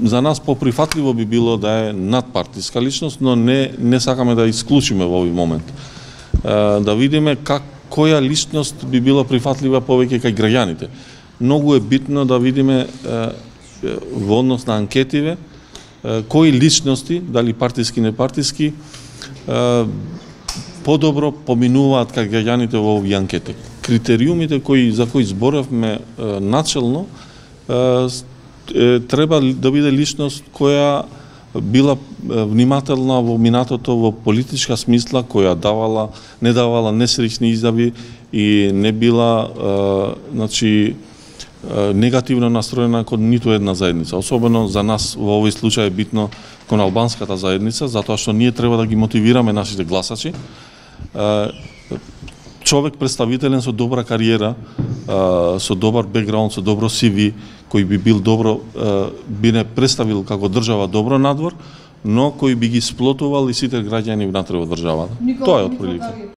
за нас поприфатливо би било да е надпартиска личност, но не сакаме да исклучиме во овој момент. Да видиме која личност би била прифатлива повеќе кај граѓаните. Многу е битно да видиме во однос на анкетиве кои личности, дали партиски, непартиски, подобро поминуваат кај граѓаните во овие анкети. Критериумите за кои зборевме начелно треба да биде личност која била внимателна во минатото во политичка смисла, која не давала несреќни изјави и не била негативно настроена кон ниту една заедница. Особено за нас во овој случај е битно кон албанската заедница, затоа што ние треба да ги мотивираме нашите гласачи. Човек представителен со добра кариера, со добар бекграунд, со добро CV, кој би бил би не представил како држава добро надвор, но кој би ги сплотувал и сите граѓани внатре во државата. Тоа е од прилика.